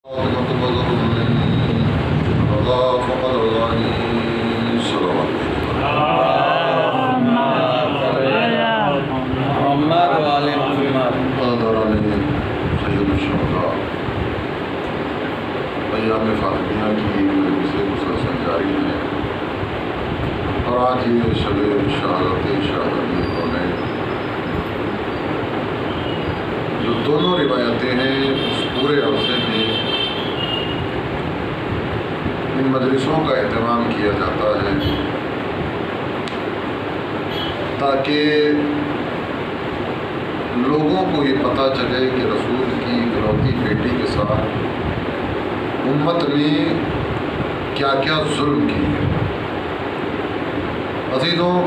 ایام فاطمیہ کی سے مسلسل جاری ہے اور آج یہ شب شہادت کونین جو دونوں روایتیں ہیں اس پورے عرصے میں ان مجلسوں کا اہتمام کیا جاتا ہے تاکہ لوگوں کو یہ پتہ چلے کہ رسول کی اکلوتی بیٹی کے ساتھ امت نے کیا کیا ظلم کیے۔ عزیزوں،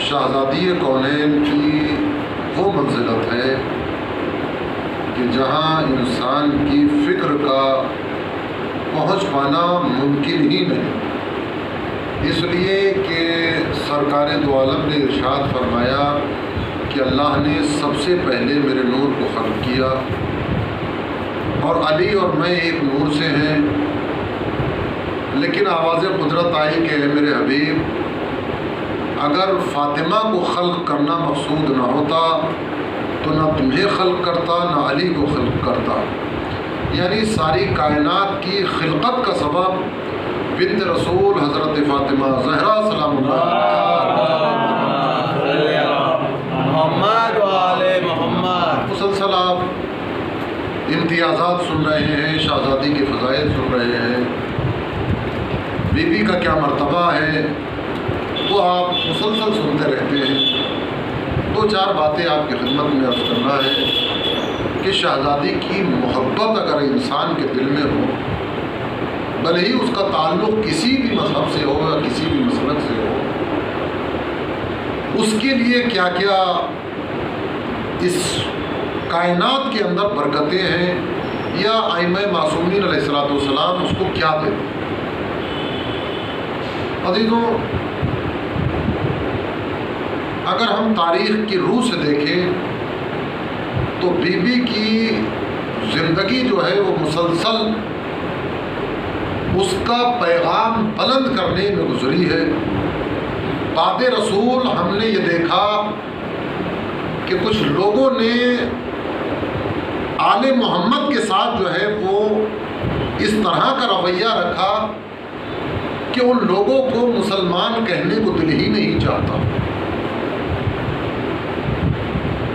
شہزادی کونین کی وہ منزلت ہے کہ جہاں انسان کی فکر کا پہنچ پانا ممکن ہی نہیں، اس لیے کہ سرکار دو عالم نے ارشاد فرمایا کہ اللہ نے سب سے پہلے میرے نور کو خلق کیا اور علی اور میں ایک نور سے ہیں، لیکن آواز قدرت آئی کہ اے میرے حبیب، اگر فاطمہ کو خلق کرنا مقصود نہ ہوتا تو نہ تمہیں خلق کرتا نہ علی کو خلق کرتا، یعنی ساری کائنات کی خلقت کا سبب بنت رسول حضرت فاطمہ زہرا سلام محمد و آل محمد۔ مسلسل آپ امتیازات سن رہے ہیں، شہزادی کے فضائل سن رہے ہیں، بی بی کا کیا مرتبہ ہے وہ آپ مسلسل سنتے رہتے ہیں۔ دو چار باتیں آپ کی خدمت میں عرض کرنا ہے کہ شہزادی کی محبت اگر انسان کے دل میں ہو، بھلے ہی اس کا تعلق کسی بھی مذہب سے ہو یا کسی بھی مسلک سے ہو، اس کے لیے کیا کیا اس کائنات کے اندر برکتیں ہیں، یا ائمہ معصومین علیہ السلام اس کو کیا دیتے ہیں۔ عزیزوں، اگر ہم تاریخ کی روح سے دیکھیں تو بی بی کی زندگی جو ہے وہ مسلسل اس کا پیغام بلند کرنے میں گزری ہے۔ بعد رسول ہم نے یہ دیکھا کہ کچھ لوگوں نے آل محمد کے ساتھ جو ہے وہ اس طرح کا رویہ رکھا کہ ان لوگوں کو مسلمان کہنے کو دل ہی نہیں چاہتا،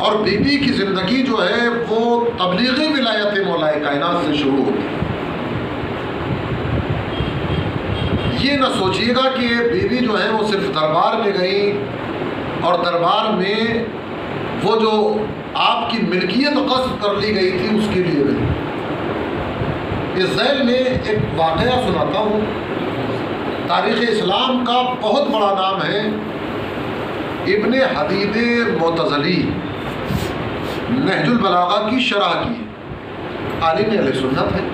اور بی بی کی زندگی جو ہے وہ تبلیغی ولایت مولائے کائنات سے شروع ہوتی ہے۔ یہ نہ سوچیے گا کہ بی بی جو ہے وہ صرف دربار میں گئی اور دربار میں وہ جو آپ کی ملکیت غصب کر لی گئی تھی اس کے لیے گئی۔ اس ذیل میں ایک واقعہ سناتا ہوں۔ تاریخ اسلام کا بہت بڑا نام ہے ابن حدید معتزلی، نہج البلاغہ کی شرح کی، عالم اہل سنت ہے۔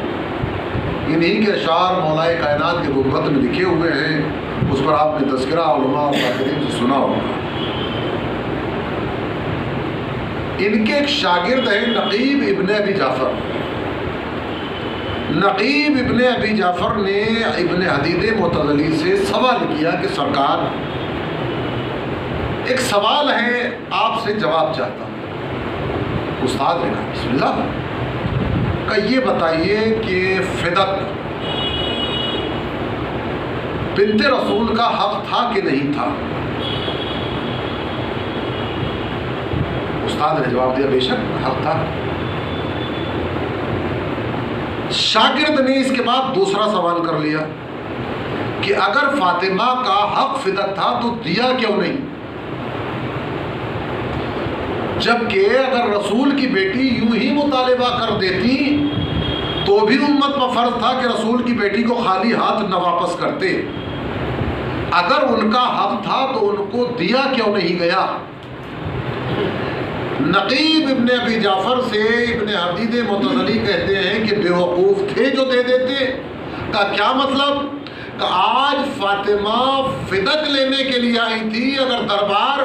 انہی کے اشعار مولائے کائنات کے غربت میں لکھے ہوئے ہیں، اس پر آپ نے تذکرہ علماء اور فاقدین سے سنا ہوگا۔ ان کے ایک شاگرد ہیں نقیب ابن ابی جعفر۔ نقیب ابن ابی جعفر نے ابن حدید معتزلی سے سوال کیا کہ سرکار، ایک سوال ہے، آپ سے جواب چاہتا ہوں۔ استاد نے کہا بسم اللہ، کہ یہ بتائیے کہ فدق بنت رسول کا حق تھا کہ نہیں تھا؟ استاد نے جواب دیا بے شک حق تھا۔ شاگرد نے اس کے بعد دوسرا سوال کر لیا کہ اگر فاطمہ کا حق فدق تھا تو دیا کیوں نہیں؟ جبکہ اگر رسول کی بیٹی یوں ہی مطالبہ کر دیتی تو بھی امت پر فرض تھا کہ رسول کی بیٹی کو خالی ہاتھ نہ واپس کرتے۔ اگر ان کا حق تھا تو ان کو دیا کیوں نہیں گیا؟ نقیب ابن ابی جعفر سے ابن حدید معتزلی کہتے ہیں کہ بے وقوف تھے جو دے دیتے۔ کا کیا مطلب کہ آج فاطمہ فدق لینے کے لیے آئی تھی، اگر دربار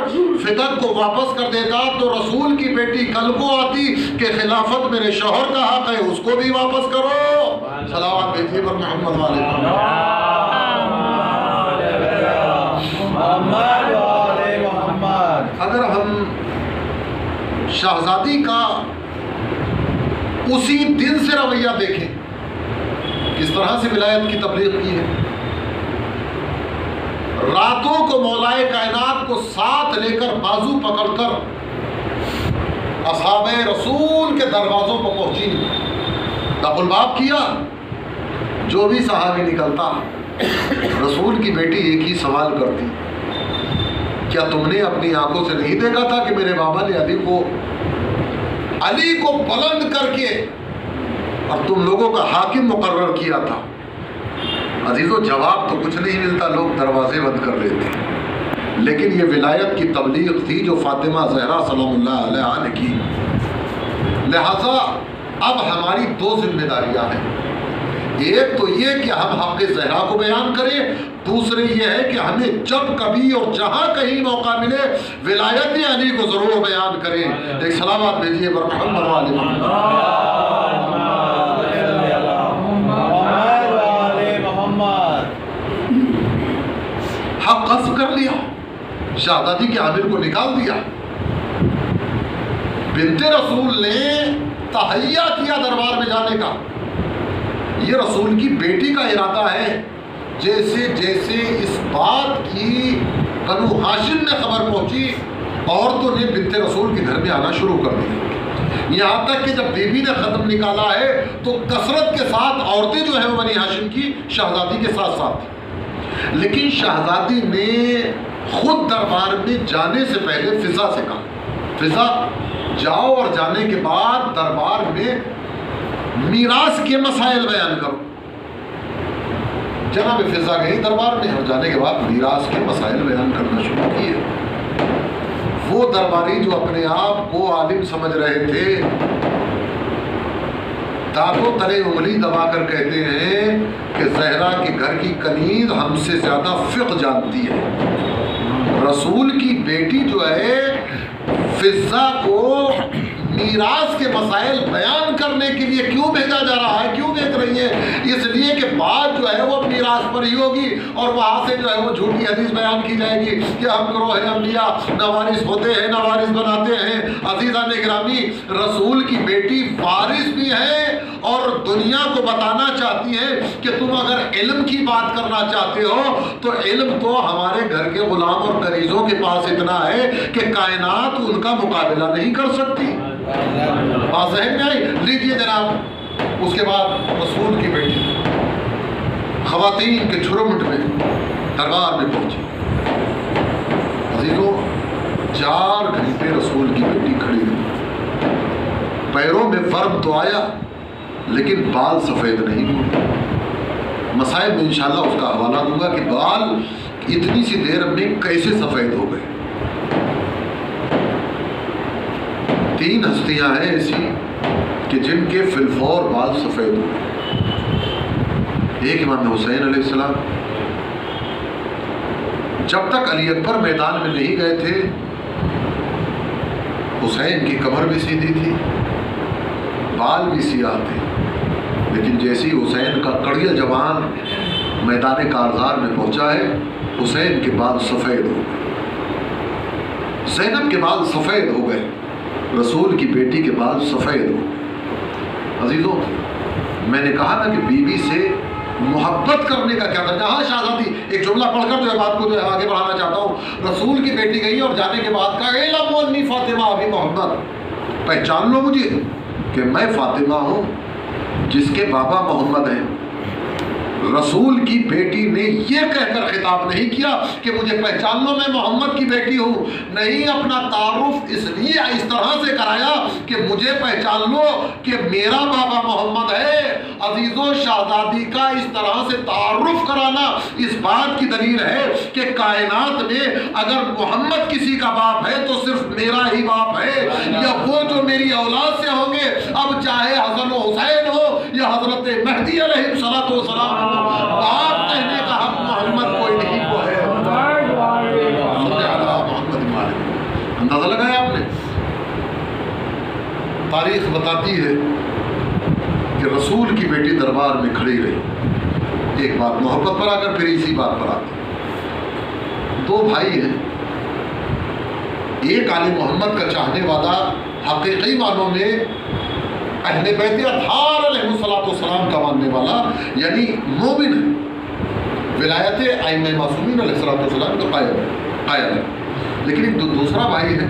فدق کو واپس کر دیتا تو رسول کی بیٹی کل کو آتی کہ خلافت میرے شوہر کا حق ہے، اس کو بھی واپس کرو۔ صلوات بھیجیے پر محمد والے محمد۔ اگر ہم شہزادی کا اسی دن سے رویہ دیکھیں، کس طرح سے ولایت کی تبلیغ کی ہے، راتوں کو مولائے کائنات کو ساتھ لے کر بازو پکڑ کر اصحاب رسول کے دروازوں پر پہنچی، دق الباب کیا۔ جو بھی صحابی نکلتا رسول کی بیٹی ایک ہی سوال کرتی، کیا تم نے اپنی آنکھوں سے نہیں دیکھا تھا کہ میرے بابا نے علی کو بلند کر کے اور تم لوگوں کا حاکم مقرر کیا تھا؟ عزیزو جواب تو کچھ نہیں ملتا، لوگ دروازے بند کر لیتے ہیں۔ لیکن یہ ولایت کی تبلیغ تھی جو فاطمہ زہرا سلام اللہ علیہا نے کی۔ لہذا اب ہماری دو ذمہ داریاں ہیں، ایک تو یہ کہ ہم حق زہرا کو بیان کریں، دوسری یہ ہے کہ ہمیں جب کبھی اور جہاں کہیں موقع ملے ولایت علی کو ضرور بیان کریں۔ ایک سلامات بھیجیے پر محمد والے محمد۔ حق قصد کر لیا، شہزادی کے عامل کو نکال دیا، بنت رسول نے تہیہ کیا دربار میں جانے کا۔ یہ رسول کی بیٹی کا ارادہ ہے۔ جیسے جیسے اس بات کی بنو ہاشم میں خبر پہنچی، عورتوں نے بنت رسول کے گھر میں آنا شروع کر دیا، یہاں تک کہ جب بیوی نے ختم نکالا ہے تو کثرت کے ساتھ عورتیں جو ہیں وہ بنی ہاشم کی شہزادی کے ساتھ ساتھ۔ لیکن شہزادی نے خود دربار میں جانے سے پہلے فضا سے کہا، فضا جاؤ اور جانے کے بعد دربار میں میراث کے مسائل بیان کرو۔ جناب فضا گئی دربار میں اور جانے کے بعد میراث کے مسائل بیان کرنا شروع کیے۔ وہ درباری جو اپنے آپ کو عالم سمجھ رہے تھے، دانتوں تلے انگلی دبا کر کہتے ہیں کہ زہرا کے گھر کی کنیز ہم سے زیادہ فقہ جانتی ہے۔ رسول کی بیٹی جو ہے فضا کو میراث کے مسائل بیان کرنے کے لیے کیوں بھیجا جا رہا ہے، کیوں بھیج رہی ہے؟ اس لیے کہ بات جو ہے وہ میراث پر ہی ہوگی اور وہاں سے جو ہے وہ جھوٹی حدیث بیان کی جائے گی کہ ہم گروہ انبیاء نہ وارث ہوتے ہیں نہ وارث بناتے ہیں۔ عزیزان گرامی، رسول کی بیٹی وارث بھی ہے اور دنیا کو بتانا چاہتی ہے کہ تم اگر علم کی بات کرنا چاہتے ہو تو علم تو ہمارے گھر کے غلام اور کنیزوں کے پاس اتنا ہے کہ کائنات ان کا مقابلہ نہیں کر سکتی۔ بات ذہن میں آئی؟ لیجیے جناب، اس کے بعد رسول کی بیٹی خواتین کے جھرمٹ میں دربار میں پہنچی۔ عزیزوں 4 گھنٹے رسول کی بیٹی کھڑی رہی، پیروں میں ورم تو آیا لیکن بال سفید نہیں ہوئے۔ مسائل میں انشاءاللہ اس کا حوالہ دوں گا کہ بال اتنی سی دیر میں کیسے سفید ہو گئے۔ 3 ہستیاں ہیں ایسی کہ جن کے فی الفور بال سفید ہوئے۔ ایک امام حسین علیہ السلام، جب تک علی اکبر میدان میں نہیں گئے تھے حسین کی کمر بھی سیدھی تھی، بال بھی سیاہ تھے، لیکن جیسی حسین کا کڑیا جوان میدان کارزار میں پہنچا ہے، حسین کے بال سفید ہو گئے، زینب کے بال سفید ہو گئے، رسول کی بیٹی کے بال سفید ہو گئے۔ عزیزوں، میں نے کہا نا کہ بیوی سے محبت کرنے کا کیا تھا۔ ہاں شہزادی، ایک جملہ پڑھ کر جو ہے بات کو جو ہے آگے بڑھانا چاہتا ہوں۔ رسول کی بیٹی گئی اور جانے کے بعد کہا اعلموا انی فاطمہ ابی محمد، پہچان لو مجھے کہ میں فاطمہ ہوں جس کے بابا محمد ہیں۔ رسول کی بیٹی نے یہ کہہ کر خطاب نہیں کیا کہ مجھے پہچان لو میں محمد کی بیٹی ہوں، نہیں، اپنا تعارف اس لیے اس طرح سے کرایا کہ مجھے پہچان لو کہ میرا بابا محمد ہے۔ عزیزوں، شہزادی کا اس طرح سے تعارف کرانا اس بات کی دلیل ہے کہ کائنات میں اگر محمد کسی کا باپ ہے تو صرف میرا ہی باپ ہے، یا وہ جو میری اولاد سے ہوں گے، اب چاہے حسن و حسین ہو یا حضرت مہدی علیہ الصلوۃ والسلام، باپ کہنے کا تاریخ بتاتی ہے کہ رسول کی بیٹی دربار میں کھڑی رہی، ایک بات محبت پر آ کر پھر اسی بات پر آتی۔ دو بھائی ہیں، ایک آل محمد کا چاہنے والا حقیقی معنوں میں اہل بیت اطہار علیہ السلام کا ماننے والا، یعنی مومن ہے، ولایت ائمہ معصومین علیہ السلام کا قائل ہے، لیکن ایک دوسرا بھائی ہے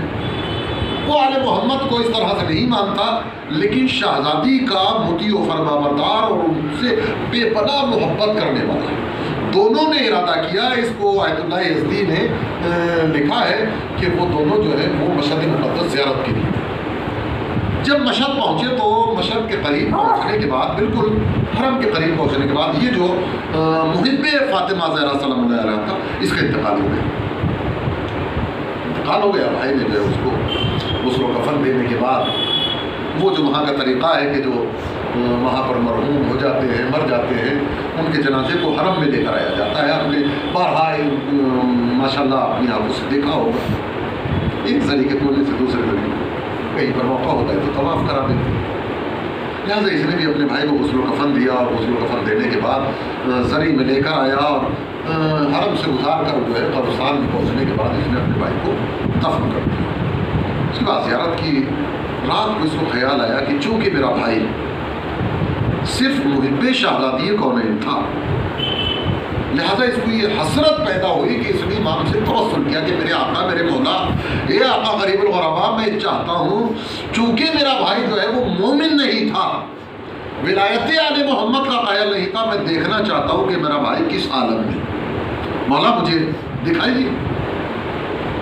وہ آل محمد کو اس طرح سے نہیں مانتا، لیکن شہزادی کا مطیع و فرما بردار اور ان سے بے پناہ محبت کرنے والا ہے۔ دونوں نے ارادہ کیا، اس کو آیت اللہ یزدی نے لکھا ہے کہ وہ دونوں جو ہے وہ مشہد مقدس زیارت کے لیے جب مشہد پہنچے تو مشہد کے قریب پہنچنے کے بعد، بالکل حرم کے قریب پہنچنے کے بعد، یہ جو محب فاطمہ زہرا سلام اللہ علیہا تھا، اس کا انتقال ہو گیا۔ انتقال ہو گیا، بھائی نے جو ہے اس کو غسل و کفن دینے کے بعد، وہ جو وہاں کا طریقہ ہے کہ جو وہاں پر مرحوم ہو جاتے ہیں، مر جاتے ہیں، ان کے جنازے کو حرم میں لے کر آیا جاتا ہے۔ آپ نے بارہا ماشاء اللہ اپنی آنکھوں سے دیکھا ہوگا، ایک ذریعے کے کونے سے دوسرے ذریعے کہیں پر موقع ہوتا ہے تو طواف کرا دیتے ہیں۔ لہٰذا اس نے بھی اپنے بھائی کو غسل و کفن دیا، اور غسل و کفن دینے کے بعد زری میں لے کر آیا، اور حرم سے اتار کر جو ہے قبرستان میں پہنچنے کے بعد اس نے اپنے بھائی کو دفن کر دیا۔ اس کے بعد زیارت کی رات کو اس کو خیال آیا کہ چونکہ میرا بھائی صرف محب شہزادی کونین تھا، لہذا اس کو یہ حسرت پیدا ہوئی کہ اس نے امام سے توسل کیا کہ میرے آقا، میرے مولا، اے آقا غریب الغرباء، میں چاہتا ہوں چونکہ میرا بھائی جو ہے وہ مومن نہیں تھا، ولایت آل محمد کا قائل نہیں تھا، میں دیکھنا چاہتا ہوں کہ میرا بھائی کس عالم میں، مولا مجھے دکھائیے۔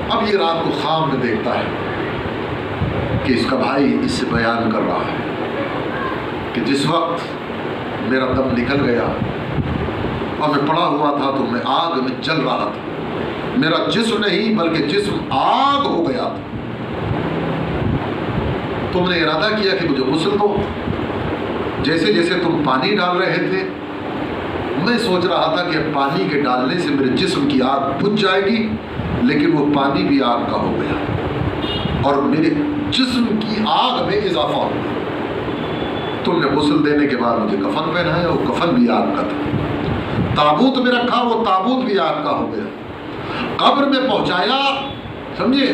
اب یہ رات کو خواب میں دیکھتا ہے کہ اس کا بھائی اس سے بیان کر رہا ہے کہ جس وقت میرا دم نکل گیا اور میں پڑا ہوا تھا تو میں آگ میں جل رہا تھا، میرا جسم نہیں بلکہ جسم آگ ہو گیا تھا، تم نے ارادہ کیا کہ مجھے غسل دو، جیسے جیسے تم پانی ڈال رہے تھے میں سوچ رہا تھا کہ پانی کے ڈالنے سے میرے جسم کی آگ بجھ جائے گی، لیکن وہ پانی بھی آگ کا ہو گیا اور میرے جسم کی آگ میں اضافہ ہو گیا۔ تم نے غسل دینے کے بعد مجھے کفن پہنایا، وہ کفن بھی آگ کا تھا، تابوت میں رکھا، وہ تابوت بھی آگ کا ہو گیا، قبر میں پہنچایا، سمجھے؟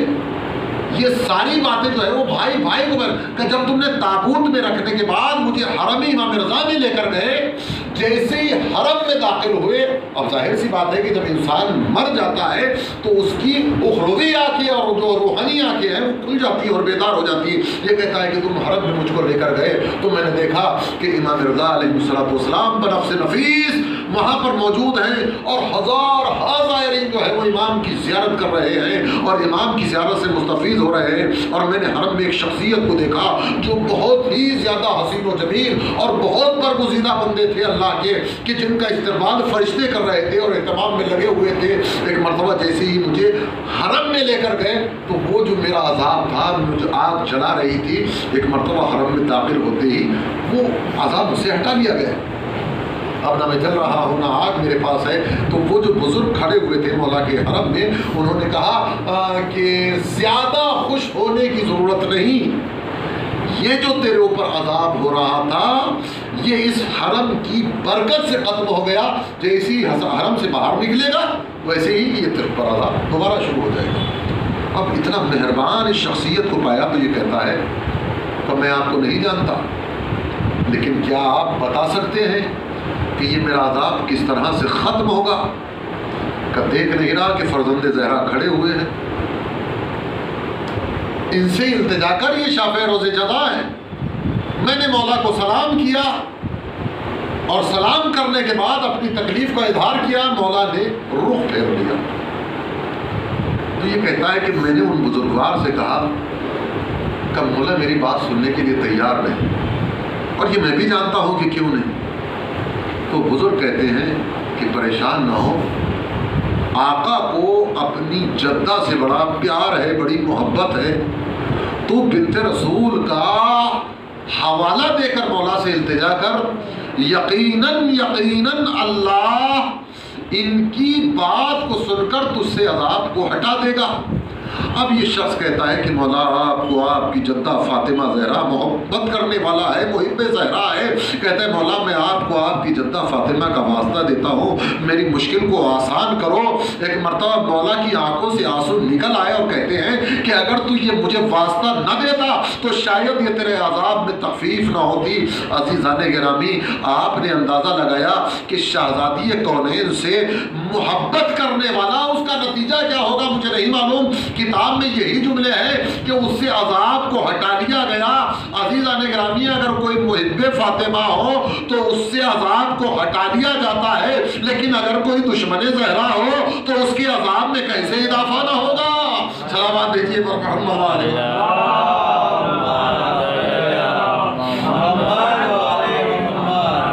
یہ ساری باتیں جو ہے وہ بھائی کو کہ جب تم نے تابوت میں رکھنے کے بعد مجھے حرم امام رضا میں لے کر گئے، جیسے ہی حرم میں داخل ہوئے، اب ظاہر سی بات ہے کہ جب انسان مر جاتا ہے تو اس کی اخروی آنکھیں اور جو روحانی آنکھیں ہیں وہ کھل جاتی ہیں اور بیدار ہو جاتی ہیں۔ یہ کہتا ہے کہ تم حرم میں مجھ کو لے کر گئے تو میں نے دیکھا کہ امام رضا علیہ السلام بنفس نفیس وہاں پر موجود ہیں، اور ہزار زائرین جو ہے وہ امام کی زیارت کر رہے ہیں اور امام کی زیارت سے مستفید ہو رہے ہیں۔ اور میں نے حرم میں ایک شخصیت کو دیکھا جو بہت ہی زیادہ حسین و جمیل اور بہت برگزیدہ بندے تھے اللہ کے، کہ جن کا استقبال فرشتے کر رہے تھے اور اہتمام میں لگے ہوئے تھے۔ ایک مرتبہ جیسے ہی مجھے حرم میں لے کر گئے تو وہ جو میرا عذاب تھا، مجھے آگ جلا رہی تھی، ایک مرتبہ حرم میں داخل ہوتے ہی وہ عذاب مجھ سے ہٹا لیا گیا۔ اب نہ میں جل رہا ہوں نہ آگ میرے پاس ہے۔ تو وہ جو بزرگ کھڑے ہوئے تھے مولا کے حرم میں، انہوں نے کہا کہ زیادہ خوش ہونے کی ضرورت نہیں، یہ جو تیرے اوپر عذاب ہو رہا تھا یہ اس حرم کی برکت سے ختم ہو گیا، جیسے ہی حرم سے باہر نکلے گا ویسے ہی یہ تیرے پر عذاب دوبارہ شروع ہو جائے گا۔ اب اتنا مہربان اس شخصیت کو پایا تو یہ کہتا ہے کہ میں آپ کو نہیں جانتا، لیکن کیا آپ بتا سکتے ہیں کہ یہ میرا عذاب کس طرح سے ختم ہوگا؟ کہ دیکھ نہیں رہا کہ فرزند زہرا کھڑے ہوئے ہیں، ان سے التجا کر یہ شافع روز جزا ہے۔ میں نے مولا کو سلام کیا اور سلام کرنے کے بعد اپنی تکلیف کا اظہار کیا، مولا نے رخ پھیر لیا۔ تو یہ کہتا ہے کہ میں نے ان بزرگوار سے کہا کہ مولا میری بات سننے کے لیے تیار نہیں، اور یہ میں بھی جانتا ہوں کہ کیوں نہیں۔ تو بزرگ کہتے ہیں کہ پریشان نہ ہو، آقا کو اپنی جدہ سے بڑا پیار ہے، بڑی محبت ہے، تو بنت رسول کا حوالہ دے کر مولا سے التجا کر، یقیناً اللہ ان کی بات کو سن کر تجھ سے عذاب کو ہٹا دے گا۔ اب یہ شخص کہتا ہے کہ مولا آپ کو آپ کی جدہ فاطمہ زہرا محبت کرنے والا ہے، محب زہرا ہے، کہتا ہے مولا میں آپ کو آپ کی جدہ فاطمہ کا واسطہ دیتا ہوں، میری مشکل کو آسان کرو۔ ایک مرتبہ مولا کی آنکھوں سے آنسو نکل آئے اور کہتے ہیں کہ اگر تو یہ مجھے واسطہ نہ دیتا تو شاید یہ تیرے عذاب میں تخفیف نہ ہوتی۔ عزیزان گرامی، آپ نے اندازہ لگایا کہ شہزادی کونین سے محبت کرنے والا اس کا نتیجہ کیا ہوگا مجھے نہیں معلوم۔ کتاب میں یہی جملے ہیں کہ اس سے عذاب کو ہٹا دیا گیا۔ عزیزان گرامی، اگر کوئی محب فاطمہ ہو تو اس سے عذاب کو ہٹا دیا جاتا ہے، لیکن اگر کوئی دشمن زہرا ہو تو اس کے عذاب میں کیسے اضافہ نہ ہوگا؟ سلامات بھیجیے پر محمد علیہ۔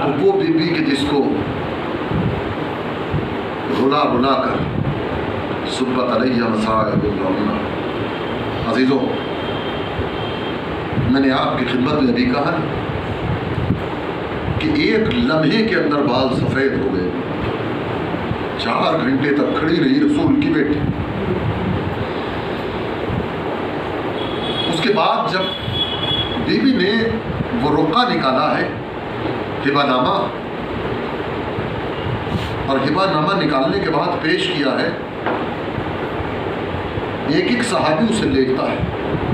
تو وہ بی بی کہ جس کو رلا رلا کر صبت علیہ مصائب الرحمہ۔ عزیزوں، میں نے آپ کی خدمت میں ابھی کہا کہ ایک لمحے کے اندر بال سفید ہو گئے، 4 گھنٹے تک کھڑی رہی رسول کی بیٹی۔ اس کے بعد جب بی بی نے وہ رقعہ نکالا ہے، ہبہ نامہ، اور ہبہ نامہ نکالنے کے بعد پیش کیا ہے، ایک ایک صحابی اسے دیکھتا ہے،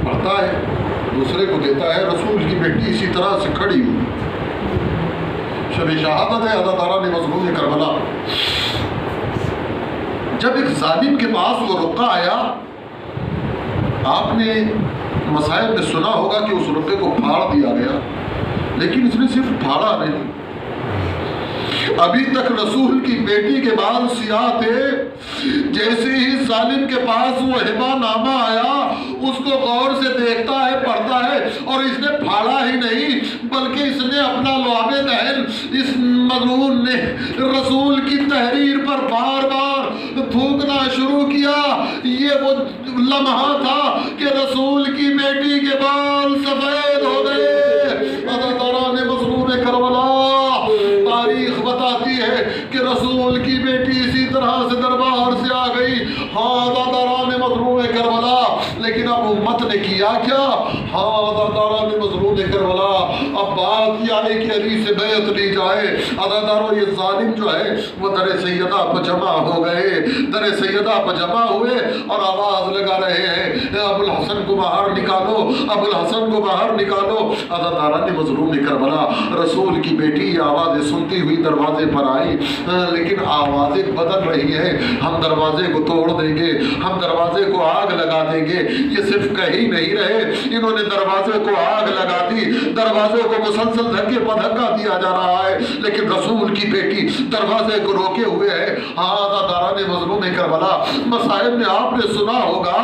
پڑھتا ہے، دوسرے کو دیتا ہے۔ رسول کی بیٹی اسی طرح سے کھڑی ہوئی، شب شہادت ہے، اللہ تعالیٰ نے مظلوم کربلا۔ جب ایک ظالم کے پاس وہ رقعہ آیا، آپ نے مصائب میں سنا ہوگا کہ اس رقعے کو پھاڑ دیا گیا، لیکن اس نے صرف پھاڑا نہیں، ابھی تک رسول کی بیٹی کے بال سیاہ تھے۔ جیسے ہی ظالم کے پاس وہ ہبہ نامہ آیا، اس کو غور سے دیکھتا ہے، پڑھتا ہے، اور اس نے پھاڑا ہی نہیں بلکہ اس نے اپنا لعاب دہن اس مظلوم نے رسول کی تحریر پر بار بار تھوکنا شروع کیا۔ یہ وہ لمحہ تھا کہ رسول کی بیٹی کے بال سفید ہو گئے۔ اللہ تعالیٰ نے مظلوم کربلا، تاریخ بتاتی ہے کہ رسول کی بیٹی اسی طرح سے دربار سے آ گئی۔ ہاں اللہ تعالیٰ نے مظلوم کربلا، لیکن اب امت نے کیا کیا؟ ہاں اللہ تعالیٰ نے مظلوم کربلا، اب بات یہ آئی کہ علی سے بیعت لی جائے۔ اللہ تعالیٰ یہ ظالم جو ہے وہ در سیدہ پر جمع ہو گئے، در سیدہ پر جمع ہوئے اور آواز لگا رہے ہیں ابو الحسن کو باہر نکالو، ابو الحسن کو باہر نکالو۔ اللہ تعالیٰ نے مظلوم کربلا، رسول کی بیٹی یہ آوازیں سنتی ہوئی دروازے پر آئی، لیکن آوازیں بدل رہی ہیں، ہم دروازے کو توڑ دیں گے، ہم دروازے کو آگ لگا دیں گے۔ یہ صرف کہی نہیں رہے، انہوں نے دروازے کو آگ لگا دی، دروازے کو مسلسل دھکے پر دھکا دیا جا رہا ہے، لیکن رسول کی بیٹی دروازے کو روکے ہوئے ہے۔ ہاں اللہ تعالیٰ نے مظلوم کربلا، مصائب میں آپ نے سنا ہوگا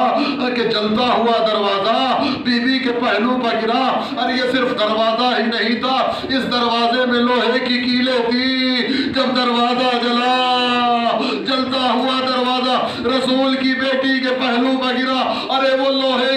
کہ جلتا ہوا دروازہ بی بی کے پہلو پر گرا، اور یہ صرف دروازہ ہی نہیں تھا، اس دروازے میں لوہے کی کیلیں تھی۔ جب دروازہ جلتا ہوا دروازہ رسول کی بیٹی کے پہلو پر گرا، ارے وہ لوہے